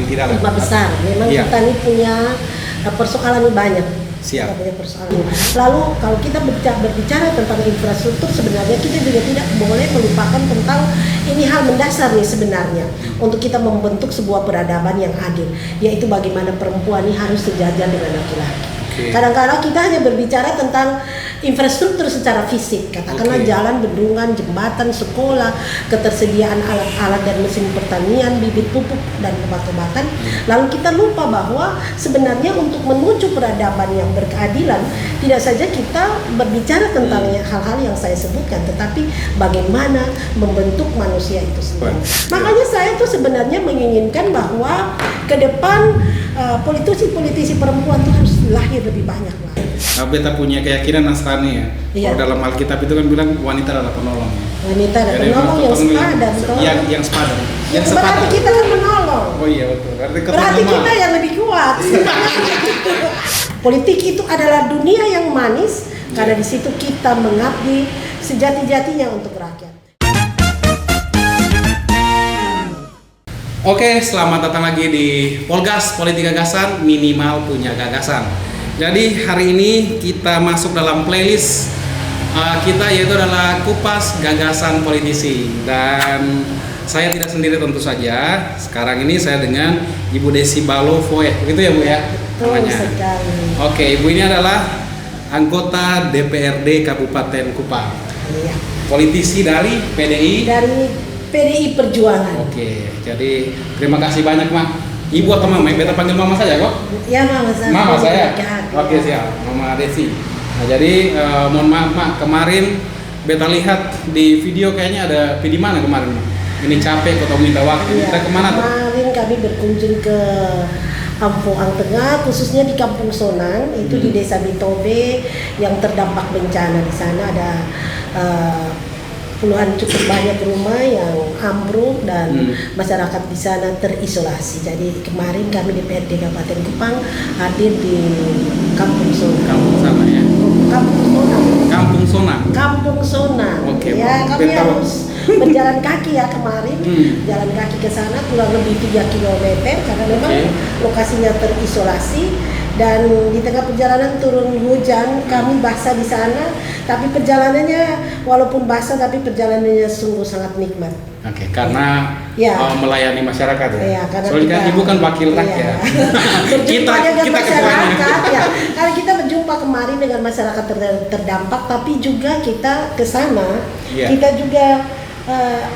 tidak? 5 besar. Memang Iya. kita ini punya persoalan banyak. Siap. Kita punya persoalan. Lalu kalau kita berbicara tentang infrastruktur, sebenarnya kita juga tidak boleh melupakan tentang ini hal mendasar nih sebenarnya untuk kita membentuk sebuah peradaban yang adil, yaitu bagaimana perempuan ini harus sejajar dengan laki-laki. Kadang-kadang kita hanya berbicara tentang infrastruktur secara fisik, katakanlah jalan, bendungan, jembatan, sekolah, ketersediaan alat-alat dan mesin pertanian, bibit pupuk dan obat-obatan. Lalu kita lupa bahwa sebenarnya untuk menuju peradaban yang berkeadilan, tidak saja kita berbicara tentang hal-hal yang saya sebutkan, tetapi bagaimana membentuk manusia itu sendiri. Makanya saya tuh sebenarnya menginginkan bahwa ke depan politisi-politisi perempuan itu harus lahir lebih banyak lah. Beta punya keyakinan Nasrani ya. Iya. Kalau dalam Alkitab itu kan bilang wanita adalah penolong. Wanita adalah penolong yang sepadan, betul. Yang sepadan. Yang Berarti sepadan. kita kan menolong. Oh iya betul. Berarti kita yang lebih kuat. Politik itu adalah dunia yang manis karena di situ kita mengabdi sejati-jatinya untuk rakyat. Oke, selamat datang lagi di Polgas, Politik Gagasan, Minimal Punya Gagasan. Jadi hari ini kita masuk dalam playlist kita, yaitu adalah Kupas Gagasan Politisi. Dan saya tidak sendiri tentu saja. Sekarang ini saya dengan Ibu Desi Balovoe, begitu ya Bu ya? Betul sekali. Oke, Ibu ini adalah anggota DPRD Kabupaten Kupang. Iya. Politisi dari PDI. Dari PDI Perjuangan. Oke, jadi terima kasih banyak Mak. Ibu atau Mama? Beta panggil Mama saja kok. Ya Mama saya. Mama saya. Oke Ya. siap, Mama Desi. Nah jadi mohon maaf Mak, kemarin Beta lihat di video kayaknya ada di mana kemarin Mak? Ini capek atau minta waktu. Ya, Kita kemana tuh? kemarin kami berkunjung ke Ampoang Tengah, khususnya di Kampung Sonang, itu di Desa Bitobe yang terdampak bencana. Di sana ada puluhan cukup banyak rumah yang ambruk dan masyarakat di sana terisolasi. Jadi kemarin kami di DPRD Kabupaten Kupang hadir di Kampung Sonang. Kampung sana ya. Kampung Sonang. Kampung Sonang. Kampung Sonang. Oke, Ya, kami Beta- harus berjalan kaki ya kemarin. Jalan kaki ke sana kurang lebih 3 km karena memang lokasinya terisolasi. Dan di tengah perjalanan turun hujan, kami basah di sana, tapi perjalanannya walaupun basah tapi perjalanannya sungguh sangat nikmat. Oke, karena melayani masyarakat ya. Ya, karena soalnya kan kita- Ibu kan wakil rakyat. Berjumpa dengan kita masyarakat ya. Karena kita berjumpa kemarin dengan masyarakat terdampak, tapi juga kita ke sana, kita juga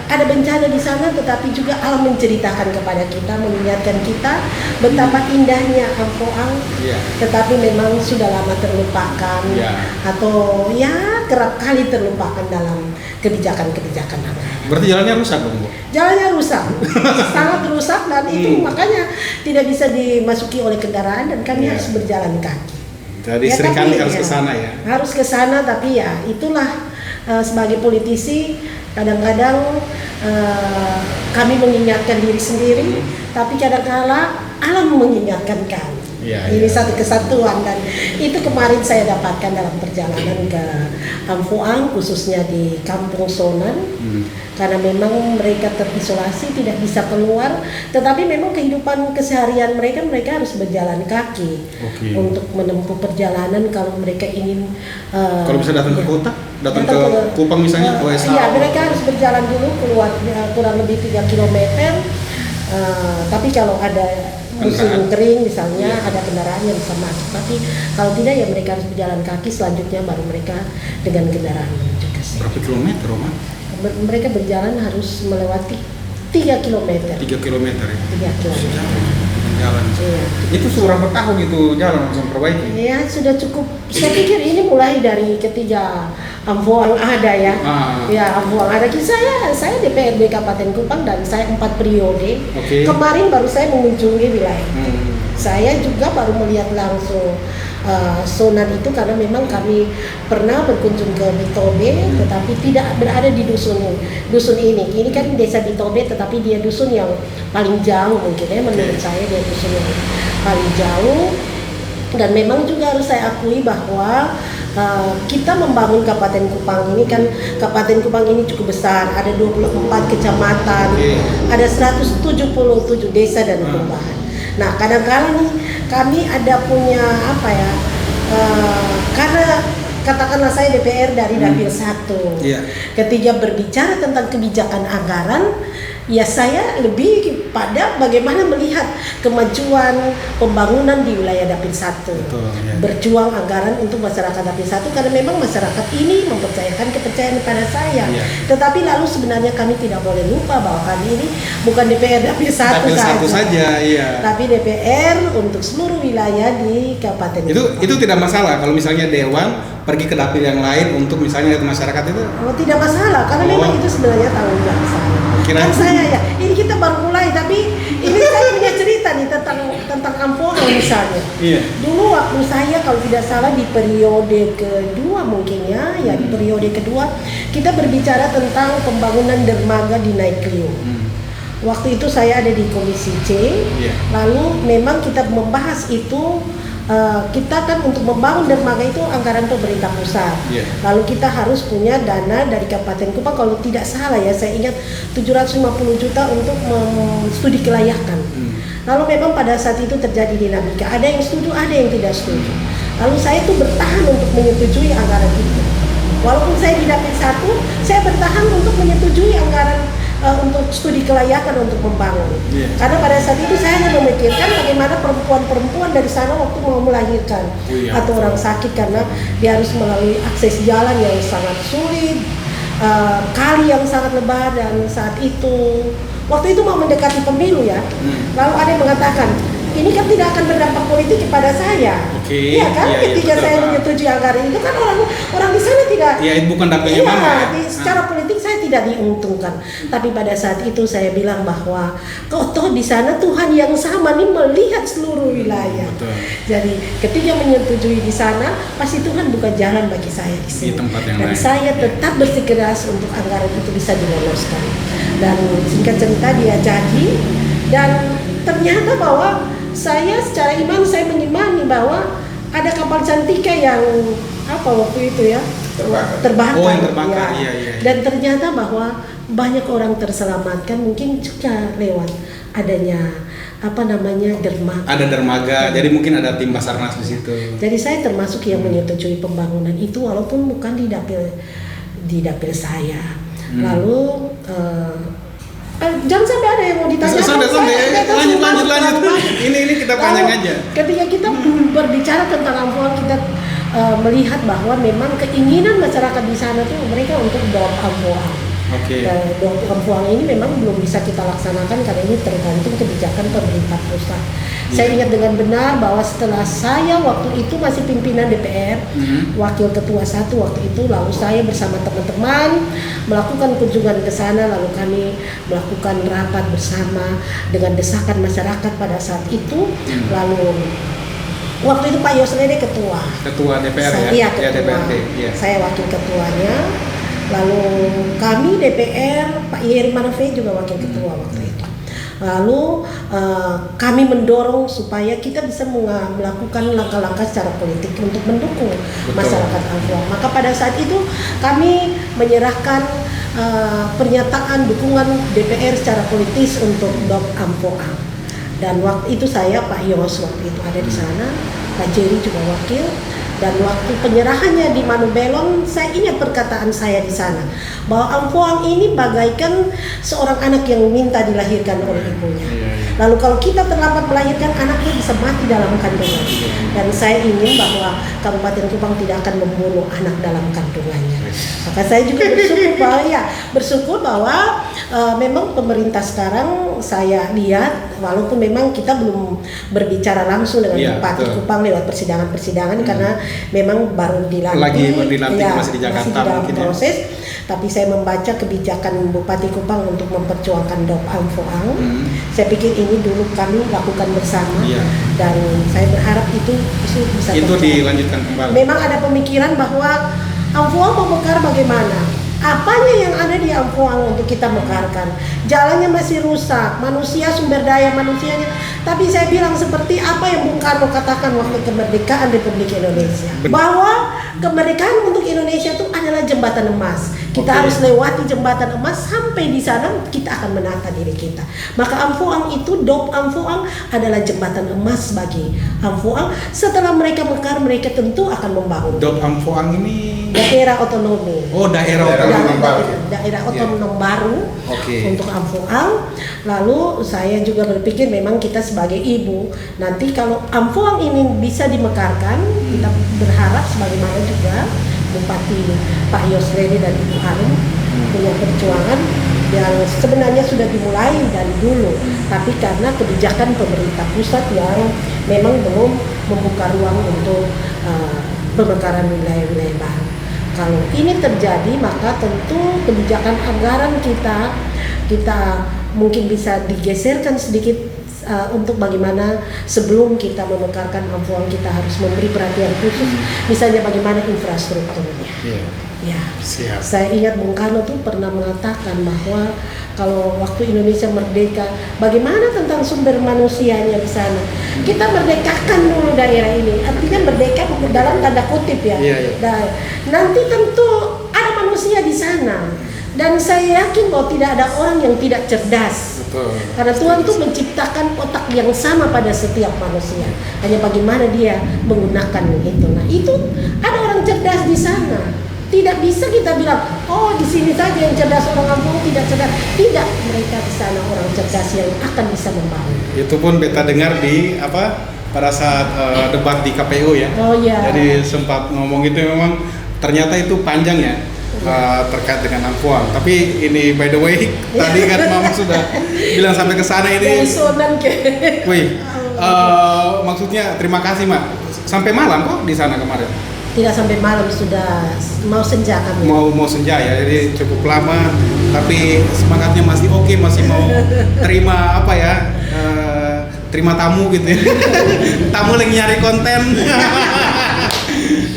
ada bencana di sana, tetapi juga alam menceritakan kepada kita, mengingatkan kita betapa indahnya Ampoang, tetapi memang sudah lama terlupakan atau ya kerap kali terlupakan dalam kebijakan-kebijakan apa. Berarti jalannya rusak dong Bu? Jalannya rusak, sangat rusak, dan itu makanya tidak bisa dimasuki oleh kendaraan dan kami harus berjalan kaki. Jadi Ya, seringkali tapi harus ke sana ya. Harus ke sana, tapi ya itulah sebagai politisi kadang-kadang kami mengingatkan diri sendiri, tapi kadang-kala alam mengingatkan kami. Ini satu kesatuan, dan itu kemarin saya dapatkan dalam perjalanan ke Ampoang, khususnya di Kampung Sonang, karena memang mereka terisolasi, tidak bisa keluar, tetapi memang kehidupan keseharian mereka harus berjalan kaki untuk menempuh perjalanan kalau mereka ingin. Kalau bisa datang ke kota, datang ke Kupang misalnya, iya, mereka harus berjalan dulu keluar kurang lebih 3 km. Tapi kalau ada musim kering misalnya, ada kendaraan yang bisa masuk. Tapi kalau tidak ya mereka harus berjalan kaki, selanjutnya baru mereka dengan kendaraan menuju ke sini. Berapa kilometer Oma? Mereka berjalan harus melewati 3 km. 3 kilometer ya? 3 km. Jalan. Iya. Itu berapa tahun itu jalan langsung perbaiki? Ya sudah cukup. Saya pikir ini mulai dari ketika Ampoang ada ya. Ya, Ampoang ada. Saya DPRD Kabupaten Kupang dan saya 4 periode. Kemarin baru saya mengunjungi wilayah. Saya juga baru melihat langsung Sonan itu karena memang kami pernah berkunjung ke Bitobe, tetapi tidak berada di dusun ini. Ini kan desa Bitobe, tetapi dia dusun yang paling jauh mungkin ya, menurut saya dia dusun yang paling jauh. Dan memang juga harus saya akui bahwa kita membangun Kabupaten Kupang ini kan, Kabupaten Kupang ini cukup besar, ada 24 kecamatan, ada 177 desa dan kelurahan. Nah, kadang-kadang kami ada punya apa ya, karena katakanlah saya DPR dari Dapil 1. Ketika berbicara tentang kebijakan anggaran, ya saya lebih pada bagaimana melihat kemajuan pembangunan di wilayah Dapil 1. Berjuang anggaran untuk masyarakat Dapil 1 karena memang masyarakat ini mempercayakan kepercayaan kepada saya. Tetapi lalu sebenarnya kami tidak boleh lupa bahwa kami ini bukan DPR Dapil 1 saja. Tapi DPR untuk seluruh wilayah di Kabupaten itu tidak masalah kalau misalnya Dewan pergi ke dapil yang lain untuk misalnya lihat masyarakat itu? Oh, tidak masalah karena memang itu sebenarnya tanggung jawab saya. Kan saya ya, ini kita baru mulai tapi ini saya punya cerita nih tentang Amphoang misalnya. Dulu waktu saya kalau tidak salah di periode kedua mungkin ya di periode kedua kita berbicara tentang pembangunan dermaga di Naiklio. Waktu itu saya ada di Komisi C, lalu memang kita membahas itu. Kita kan untuk membangun dermaga itu anggaran pemerintah pusat. Lalu kita harus punya dana dari Kabupaten Kupang kalau tidak salah ya, saya ingat 750 juta untuk studi kelayakan. Lalu memang pada saat itu terjadi dinamika, ada yang setuju, ada yang tidak setuju. Lalu saya tuh bertahan untuk menyetujui anggaran itu. Walaupun saya di Dapil 1, saya bertahan untuk menyetujui anggaran untuk studi kelayakan untuk membangun. Karena pada saat itu saya hanya memikirkan bagaimana perempuan-perempuan dari sana waktu mau melahirkan atau orang sakit karena dia harus melalui akses jalan yang sangat sulit, kali yang sangat lebar dan saat itu waktu itu mau mendekati pemilu ya. Lalu ada yang mengatakan ini kan tidak akan berdampak politik kepada saya. Iya kan? Ketika saya menyetujui anggaran itu kan orang di sana tidak. Itu bukan dapilnya mama. Secara politik saya tidak diuntungkan. Tapi pada saat itu saya bilang bahwa toh di sana Tuhan yang sama nih melihat seluruh wilayah. Jadi ketika menyetujui di sana, pasti Tuhan buka jalan bagi saya di sini. Dan saya tetap bersikeras untuk anggaran itu bisa diloloskan. Dan singkat cerita dia jadi dan ternyata bahwa saya secara iman saya mengimani bahwa ada kapal Cantika yang waktu itu ya terbakar. Dan ternyata bahwa banyak orang terselamatkan mungkin juga lewat adanya dermaga. Ada dermaga, jadi mungkin ada tim Basarnas di situ. Jadi saya termasuk yang menyetujui pembangunan itu walaupun bukan di dapil saya. Lalu jangan sampai ada yang mau ditanya. Lanjut. Ini kita panjang aja. Ketika kita berbicara tentang Amphoang, kita melihat bahwa memang keinginan masyarakat di sana tuh mereka untuk DOP Amphoang. DOP Amphoang ini memang belum bisa kita laksanakan karena ini tergantung kebijakan pemerintah pusat. Saya ingat dengan benar bahwa setelah saya waktu itu masih pimpinan DPR, wakil ketua 1 waktu itu, lalu saya bersama teman-teman melakukan kunjungan ke sana, lalu kami melakukan rapat bersama dengan desakan masyarakat pada saat itu. Lalu waktu itu Pak Yosnede ketua DPR ketua. Saya wakil ketuanya. Lalu kami DPR, Pak Yeri Manafe juga wakil ketua waktu itu. Lalu kami mendorong supaya kita bisa melakukan langkah-langkah secara politik untuk mendukung masyarakat Amphoang. Maka pada saat itu kami menyerahkan pernyataan dukungan DPR secara politis untuk DOP Amphoang. Dan waktu itu saya Pak Yos waktu itu ada di sana, Pak Jerry juga wakil. Dan waktu penyerahannya di Manubelong, saya ingat perkataan saya di sana bahwa Amphoang ini bagaikan seorang anak yang minta dilahirkan oleh ibunya. Lalu kalau kita terlambat melahirkan, anaknya bisa mati dalam kandungan. Dan saya ingin bahwa Kabupaten Kupang tidak akan membunuh anak dalam kandungannya. Maka saya juga bersyukur bahwa memang pemerintah sekarang saya lihat, walaupun memang kita belum berbicara langsung dengan Bupati Kupang lewat persidangan-persidangan karena memang baru dilantik masih di Jakarta masih dalam proses. Tapi saya membaca kebijakan Bupati Kupang untuk memperjuangkan DOP Amphoang. Saya pikir ini dulu kami lakukan bersama dan saya berharap itu bisa dilanjutkan kembali. Memang ada pemikiran bahwa Amphoang mau mekar bagaimana? Apanya yang ada di Ampoang untuk kita mekarkan? Jalannya masih rusak, manusia, sumber daya manusianya. Tapi saya bilang seperti apa yang Bung Karno katakan waktu kemerdekaan Republik Indonesia, bahwa kemerdekaan untuk Indonesia itu adalah jembatan emas. Kita harus lewati jembatan emas, sampai di sana kita akan menata diri kita. Maka Ampoang itu, Dop Ampoang adalah jembatan emas bagi Ampoang. Setelah mereka mekar, mereka tentu akan membangun. Dop Ampoang ini Daerah otonomi. oh daerah otonom baru. Daerah otonom baru untuk Ampoang. Lalu saya juga berpikir memang kita sebagai ibu, nanti kalau Ampoang ini bisa dimekarkan, kita berharap sebagaimana juga Bupati Pak Yosredi dan Ibu Harum punya perjuangan yang sebenarnya sudah dimulai dari dulu, tapi karena kebijakan pemerintah pusat yang memang belum membuka ruang untuk pemekaran wilayah-wilayah baru. Kalau ini terjadi, maka tentu kebijakan anggaran kita mungkin bisa digeserkan sedikit untuk bagaimana sebelum kita memekarkan Ampoang kita harus memberi perhatian khusus, misalnya bagaimana infrastrukturnya. Ya, siap. Saya ingat Bung Karno tuh pernah mengatakan bahwa kalau waktu Indonesia merdeka, bagaimana tentang sumber manusianya di sana? Kita merdekakan dulu daerah ini, artinya merdeka dalam tanda kutip ya. Nanti tentu ada manusia di sana, dan saya yakin bahwa tidak ada orang yang tidak cerdas. Betul. Karena Tuhan tuh menciptakan otak yang sama pada setiap manusia, hanya bagaimana dia menggunakan itu. Nah itu ada orang cerdas di sana. Tidak bisa kita bilang, oh di sini saja yang cerdas, orang kampung tidak cerdas. Tidak, mereka di sana orang cerdas yang akan bisa membangun. Itu pun beta dengar di pada saat debat di KPU ya. Oh iya. Jadi sempat ngomong itu, memang ternyata itu panjang ya. Terkait dengan Ampoang. Tapi ini by the way, tadi kan Mama sudah bilang sampai ke sana ini. Wih, maksudnya terima kasih Mak. Sampai malam kok di sana kemarin. Tidak sampai malam, sudah mau senja kami. Mau senja ya, jadi cukup lama. Tapi semangatnya masih oke, masih mau terima terima tamu gitu ya. Tamu lagi nyari konten.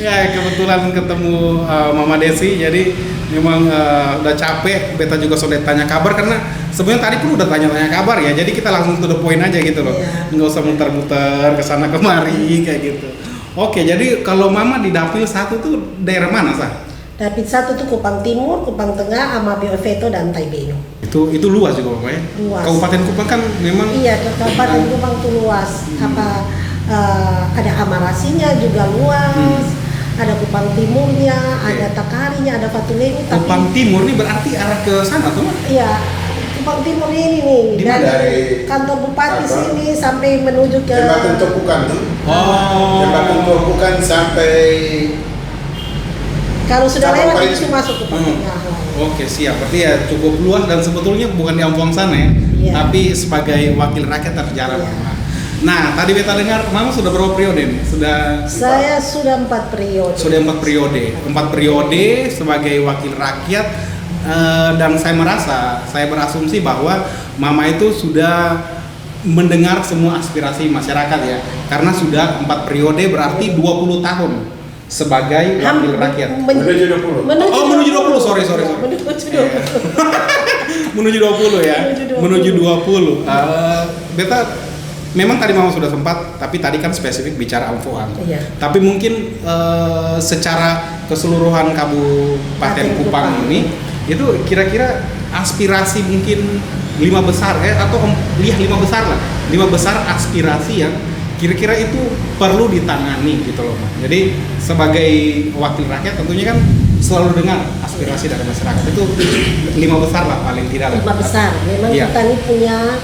Ya kebetulan ketemu Mama Desi, jadi memang udah capek. Beta juga sudah tanya kabar, karena sebenarnya tadi pun udah tanya-tanya kabar ya. Jadi kita langsung to the point aja gitu loh, nggak usah muter-muter kesana kemari kayak gitu. Oke, jadi kalau Mama di Dapil 1 tuh daerah mana sah? Dapil 1 tuh Kupang Timur, Kupang Tengah, sama Bioveto dan Taibeno. Itu luas juga Mama ya? Luas. Kabupaten Kupang kan memang. Iya, Kabupaten Kupang tuh luas. Ada Amarasinya juga luas. Ada Kupang Timurnya, ada Takarinya, ada Fatulemi. Kupang Timur ini berarti arah ke sana tuh? Iya, Kupang Timur ini nih. Dari kantor bupati sini sampai menuju ke Jembatan Topukan tuh. Jembatan Topukan sampai. Kalau sudah lewat itu masuk Kupang Tengah. Oke, siap. Berarti ya cukup luas, dan sebetulnya bukan di Ampoang sana ya, tapi sebagai wakil rakyat terjalan. Nah, tadi beta dengar Mama sudah berapa periode nih? Saya sudah 4 periode. Sudah 4 periode. 4 periode sebagai wakil rakyat, dan saya berasumsi bahwa Mama itu sudah mendengar semua aspirasi masyarakat ya. Karena sudah 4 periode, berarti 20 tahun sebagai wakil rakyat. Menuju 20. Menuju 20. Sorry. Menuju 20 ya. Menuju 20. Beta memang tadi Mama sudah sempat, tapi tadi kan spesifik bicara Ampoang. Tapi mungkin secara keseluruhan Kabupaten Kupang ini, itu kira-kira aspirasi mungkin 5 besar atau 5 besar lah. 5 besar aspirasi yang kira-kira itu perlu ditangani gitu loh. Jadi sebagai wakil rakyat tentunya kan selalu dengar aspirasi dari masyarakat. Itu 5 besar lah paling tidak. 5 besar. Memang kita ini punya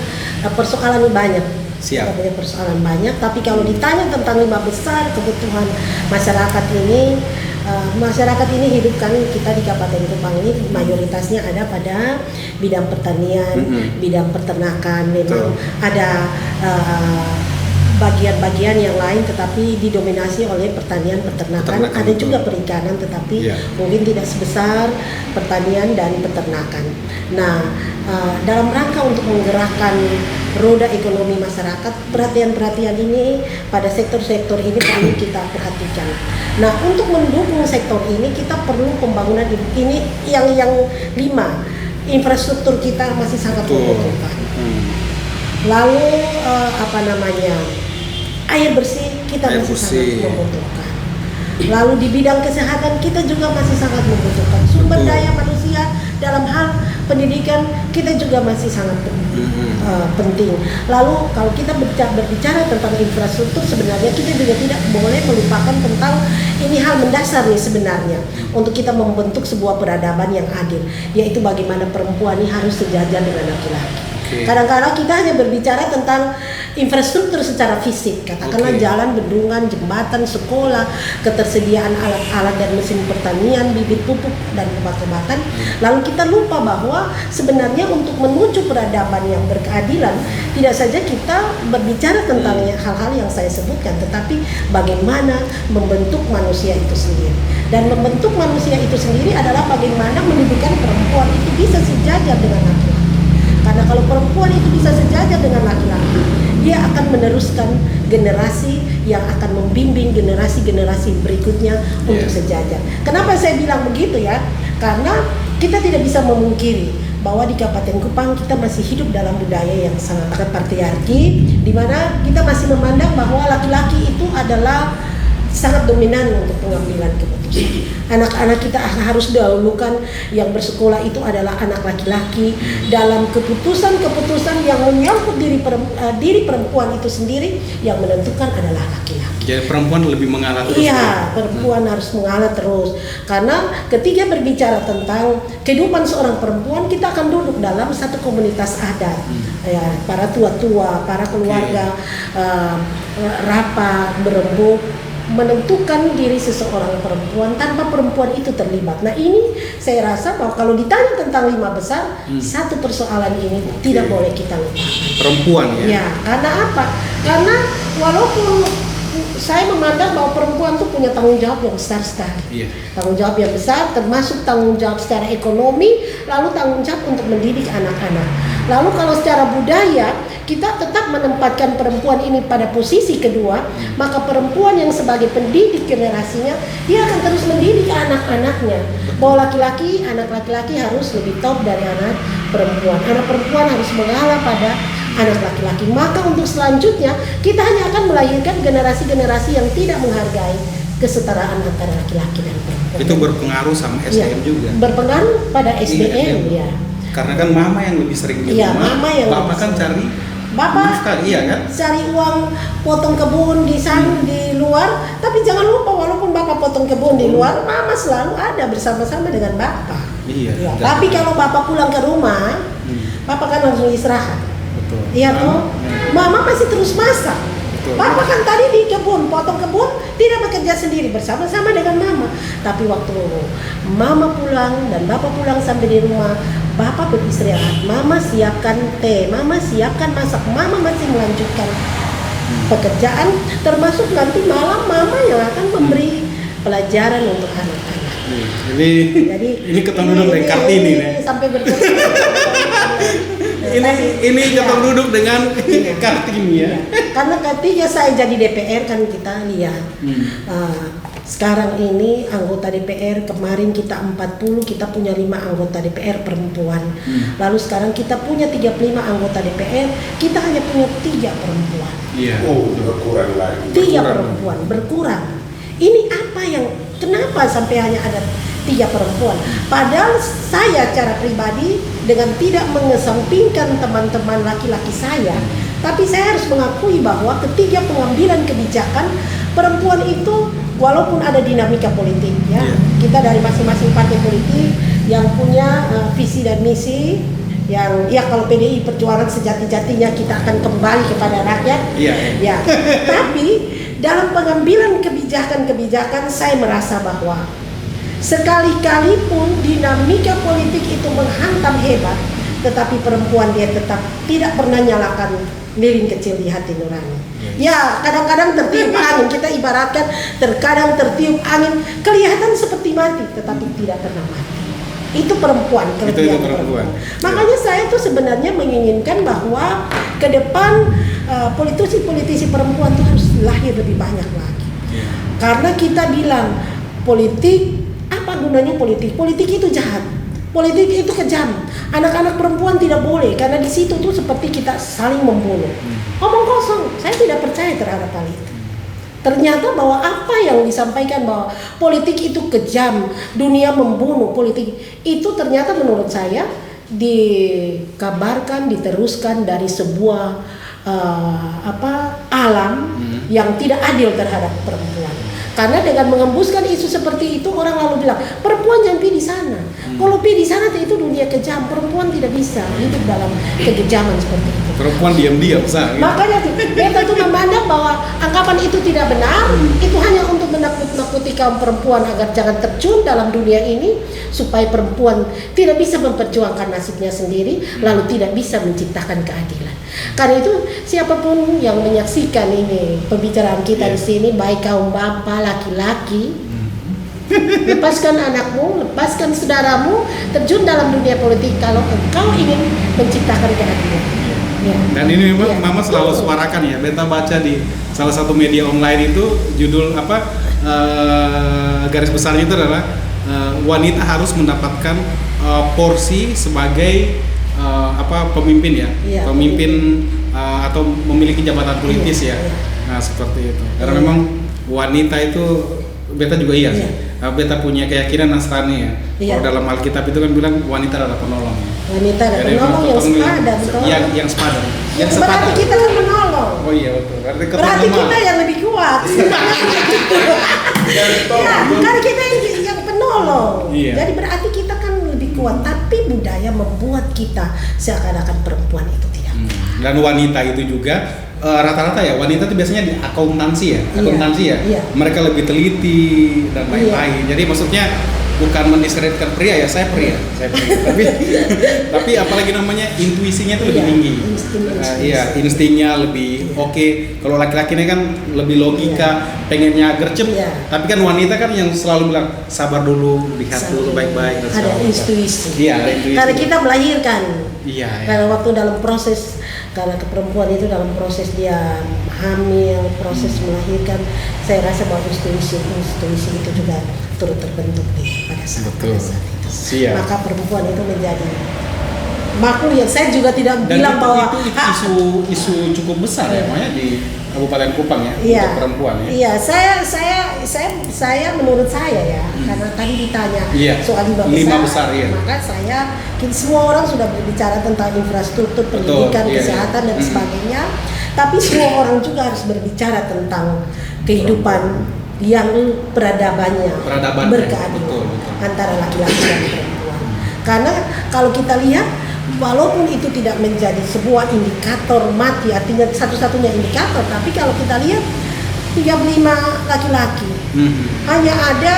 persoalan banyak. Kita punya persoalan banyak, tapi kalau ditanya tentang 5 besar kebutuhan masyarakat ini hidup kan kita di Kabupaten Kupang ini mayoritasnya ada pada bidang pertanian, bidang peternakan. Memang ada bagian-bagian yang lain tetapi didominasi oleh pertanian peternakan. Ada juga perikanan tetapi mungkin tidak sebesar pertanian dan peternakan. Nah, dalam rangka untuk menggerakkan roda ekonomi masyarakat, perhatian-perhatian ini pada sektor-sektor ini perlu kita perhatikan. Nah, untuk mendukung sektor ini kita perlu pembangunan ini yang 5. Infrastruktur kita masih sangat membutuhkan. Lalu air bersih kita masih sangat membutuhkan. Lalu di bidang kesehatan kita juga masih sangat membutuhkan. Sumber daya manusia dalam hal pendidikan kita juga masih sangat penting. Lalu kalau kita berbicara tentang infrastruktur, sebenarnya kita juga tidak boleh melupakan tentang ini hal mendasar nih sebenarnya untuk kita membentuk sebuah peradaban yang adil, yaitu bagaimana perempuan ini harus sejajar dengan laki-laki. Kadang-kadang kita hanya berbicara tentang infrastruktur secara fisik, katakanlah jalan, bendungan, jembatan, sekolah, ketersediaan alat-alat dan mesin pertanian, bibit pupuk dan obat-obatan. Lalu kita lupa bahwa sebenarnya untuk menuju peradaban yang berkeadilan, tidak saja kita berbicara tentang hal-hal yang saya sebutkan, tetapi bagaimana membentuk manusia itu sendiri. Dan membentuk manusia itu sendiri adalah bagaimana mendidikan perempuan itu bisa sejajar dengan laki-laki. Karena kalau perempuan itu bisa sejajar dengan laki-laki, dia akan meneruskan generasi yang akan membimbing generasi-generasi berikutnya untuk sejajar. Kenapa saya bilang begitu ya? Karena kita tidak bisa memungkiri bahwa di Kabupaten Kupang kita masih hidup dalam budaya yang sangat patriarki, di mana kita masih memandang bahwa laki-laki itu adalah sangat dominan untuk pengambilan keputusan. Anak-anak kita harus dahulukan, yang bersekolah itu adalah anak laki-laki. Dalam keputusan-keputusan yang menyangkut diri perempuan itu sendiri, yang menentukan adalah laki-laki. Jadi perempuan lebih mengalah terus. Iya, perempuan harus mengalah terus. Karena ketika berbicara tentang kehidupan seorang perempuan, kita akan duduk dalam satu komunitas adat. Ya, para tua-tua, para keluarga, rapa, berembuk, menentukan diri seseorang perempuan tanpa perempuan itu terlibat. Nah, ini saya rasa bahwa kalau ditanya tentang 5 besar, satu persoalan ini tidak boleh kita lupakan. Perempuan ya? Ya, karena apa? Karena walaupun saya memandang bahwa perempuan itu punya tanggung jawab yang besar sekali. Tanggung jawab yang besar, termasuk tanggung jawab secara ekonomi, lalu tanggung jawab untuk mendidik anak-anak. Lalu kalau secara budaya, kita tetap menempatkan perempuan ini pada posisi kedua, maka perempuan yang sebagai pendidik generasinya, dia akan terus mendidik anak-anaknya. Bahwa anak laki-laki harus lebih top dari anak perempuan. Anak perempuan harus mengalah pada anak laki-laki. Maka untuk selanjutnya, kita hanya akan melahirkan generasi-generasi yang tidak menghargai kesetaraan antara laki-laki dan perempuan. Itu berpengaruh sama SDM juga. Berpengaruh pada SDM, ya. Karena kan mama yang lebih sering di rumah, mama yang bapak kan cari cari uang potong kebun di sana di luar. Tapi jangan lupa, walaupun bapak potong kebun di luar, mama selalu ada bersama-sama dengan bapak. Tapi kalau bapak pulang ke rumah, bapak kan langsung istirahat. Iya toh, mama masih terus masak. Bapak kan tadi di kebun, potong kebun, tidak bekerja sendiri, bersama-sama dengan mama. Tapi waktu mama pulang dan bapak pulang sampai di rumah, bapak beristirahat, mama siapkan teh, mama siapkan masak, mama masih melanjutkan pekerjaan, termasuk nanti malam mama yang akan memberi pelajaran untuk anak-anak. Jadi ini ketemu duduk dengan Kartini nih. Sampai bertemu. Ini ketemu duduk dengan Kartini ya. Karena ketika saya jadi DPR kan kita lihat sekarang ini anggota DPR, kemarin kita 40, kita punya 5 anggota DPR perempuan. Lalu sekarang kita punya 35 anggota DPR, kita hanya punya 3 perempuan. Berkurang lagi. 3 perempuan, berkurang. Ini apa yang, kenapa sampai hanya ada 3 perempuan? Padahal saya secara pribadi dengan tidak mengesampingkan teman-teman laki-laki saya, tapi saya harus mengakui bahwa ketika pengambilan kebijakan, perempuan itu walaupun ada dinamika politik ya, kita dari masing-masing partai politik yang punya visi dan misi yang ya, kalau PDI Perjuangan sejati-jatinya kita akan kembali kepada rakyat. Ya. Tapi dalam pengambilan kebijakan-kebijakan saya merasa bahwa sekali-kali pun dinamika politik itu menghantam hebat, tetapi perempuan dia tetap tidak pernah nyalakan lilin kecil di hati nurani. Ya, kadang-kadang tertiup angin, kita ibaratkan terkadang tertiup angin kelihatan seperti mati tetapi tidak pernah mati. Itu perempuan, kelebihan perempuan. Makanya saya tuh sebenarnya menginginkan bahwa ke depan politisi-politisi perempuan tuh harus lahir lebih banyak lagi. Karena kita bilang politik, apa gunanya politik? Politik itu jahat. Politik itu kejam. Anak-anak perempuan tidak boleh karena di situ tuh seperti kita saling membunuh. Omong kosong. Saya tidak percaya terhadap hal itu. Ternyata bahwa apa yang disampaikan bahwa politik itu kejam, dunia membunuh, politik itu ternyata menurut saya dikabarkan, diteruskan dari sebuah alam yang tidak adil terhadap perempuan. Karena dengan mengembuskan isu seperti itu orang lalu bilang perempuan jangan pergi di sana. Kalau pergi di sana itu dunia kejam, perempuan tidak bisa hidup dalam kekejaman seperti itu. Perempuan diam-diam sah. Makanya beta tuh memandang bahwa anggapan itu tidak benar, itu hanya untuk menakut-nakuti kaum perempuan agar jangan terjun dalam dunia ini, supaya perempuan tidak bisa memperjuangkan nasibnya sendiri, lalu tidak bisa menciptakan keadilan. Karena itu siapapun yang menyaksikan ini pembicaraan kita di sini, baik kaum bapak, laki-laki, lepaskan anakmu, lepaskan saudaramu, terjun dalam dunia politik kalau engkau ingin menciptakan keadilan. Ya. Dan ini memang Mama selalu suarakan ya. Beta baca di salah satu media online itu judul garis besarnya itu adalah wanita harus mendapatkan porsi sebagai pemimpin ya, pemimpin atau memiliki jabatan politis ya. Nah seperti itu. Karena memang wanita itu beta juga iya sih. Beta punya keyakinan Nasrani ya. Kalau dalam Alkitab itu kan bilang wanita adalah penolong. Wanita adalah penolong yang sepadan, betul. Yang sepadan. Yang berarti kita yang menolong. Oh iya betul. Berarti kita yang lebih kuat. Ya, karena kita yang penolong. Iya. Jadi berarti kita kan lebih kuat. Tapi budaya membuat kita seakan-akan perempuan itu tidak kuat. Dan wanita itu juga rata-rata ya wanita itu biasanya di akuntansi ya, Iya. Mereka lebih teliti dan lain-lain. Jadi maksudnya bukan mendiskreditkan pria ya, saya pria. tapi apalagi namanya intuisinya itu lebih tinggi. Instingnya lebih oke. Kalau laki-laki ini kan lebih logika, pengennya gercep. Tapi kan wanita kan yang selalu bilang sabar dulu, lihat dulu baik-baik. Ada intuisi. Iya, ada intuisi. Karena kita melahirkan. Iya. Karena waktu dalam proses, karena perempuan itu dalam proses dia hamil, proses melahirkan, saya rasa bahwa intuisi itu juga turut terbentuk pada saat itu. Siap. Maka perempuan itu menjadi makhluk yang saya juga tidak dan bilang bahwa itu isu cukup besar ya, makanya di Kabupaten Kupang ya, untuk perempuan ya. Iya, saya menurut saya ya, karena tadi ditanya soal lima besar, maka semua orang sudah berbicara tentang infrastruktur, pendidikan, kesehatan dan sebagainya. Tapi semua orang juga harus berbicara tentang kehidupan yang peradabannya berkeadilan antara laki-laki dan perempuan. Karena kalau kita lihat, walaupun itu tidak menjadi sebuah indikator mati, artinya satu-satunya indikator, tapi kalau kita lihat 35 laki-laki, hanya ada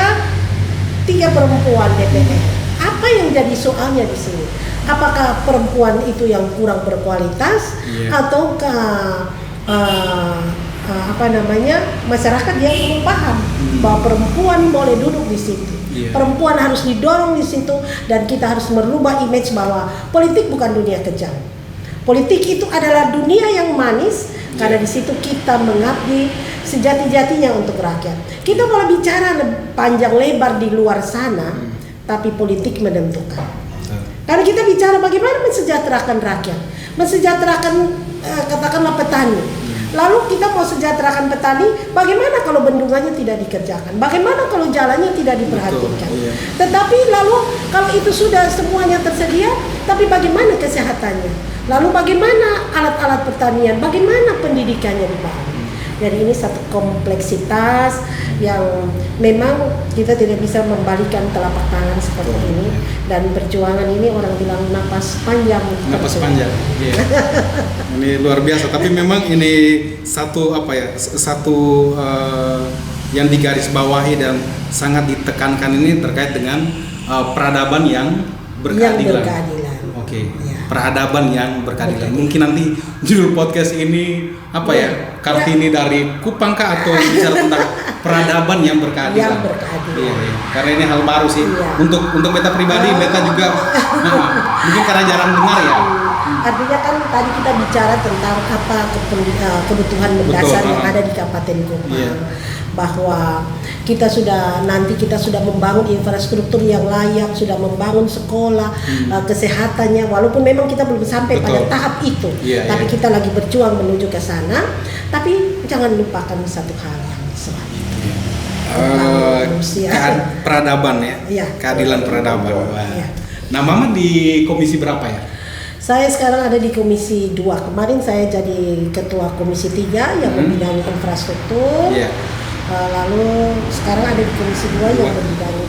3 perempuan DPR. Apa yang jadi soalnya di sini? Apakah perempuan itu yang kurang berkualitas, ataukah masyarakat yang belum paham bahwa perempuan boleh duduk di situ, perempuan harus didorong di situ, dan kita harus merubah image bahwa politik bukan dunia kejam. Politik itu adalah dunia yang manis, karena di situ kita mengabdi sejati-jatinya untuk rakyat. Kita boleh bicara panjang lebar di luar sana, tapi politik menentukan. Karena kita bicara bagaimana mensejahterakan rakyat, mensejahterakan katakanlah petani. Lalu kita mau sejahterakan petani, bagaimana kalau bendungannya tidak dikerjakan? Bagaimana kalau jalannya tidak diperhatikan? Tetapi lalu kalau itu sudah semuanya tersedia, tapi bagaimana kesehatannya? Lalu bagaimana alat-alat pertanian? Bagaimana pendidikannya dibangun? Jadi ini satu kompleksitas yang memang kita tidak bisa membalikan telapak tangan seperti ini, dan perjuangan ini orang bilang napas panjang. Napas panjang. Ini luar biasa. Tapi memang ini satu yang digarisbawahi dan sangat ditekankan ini terkait dengan peradaban yang berkeadilan. Oke. Ya. peradaban yang berkeadilan. Mungkin nanti judul podcast ini apa ya? Kartini dari Kupang kah atau bicara tentang peradaban yang berkeadilan. Yang berkeadilan. Iya, iya. Karena ini hal baru sih. Iya. Untuk beta pribadi, beta juga mungkin karena jarang dengar ya. Artinya kan tadi kita bicara tentang apa kebutuhan mendasar Betul, yang ada di Kabupaten Kupang. Iya. Bahwa kita sudah membangun infrastruktur yang layak, sudah membangun sekolah, kesehatannya, walaupun memang kita belum sampai pada Betul. tahap itu, Iya, tapi iya. kita lagi berjuang menuju ke sana. Tapi jangan lupakan satu hal yang selanjutnya. Peradaban ya, Iya. keadilan peradaban. Wah. Iya. Nah, Mama di komisi berapa ya? Saya sekarang ada di Komisi 2. Kemarin saya jadi Ketua Komisi 3 yang membidangi infrastruktur. Iya. Lalu sekarang ada di Komisi 2 yang membidangi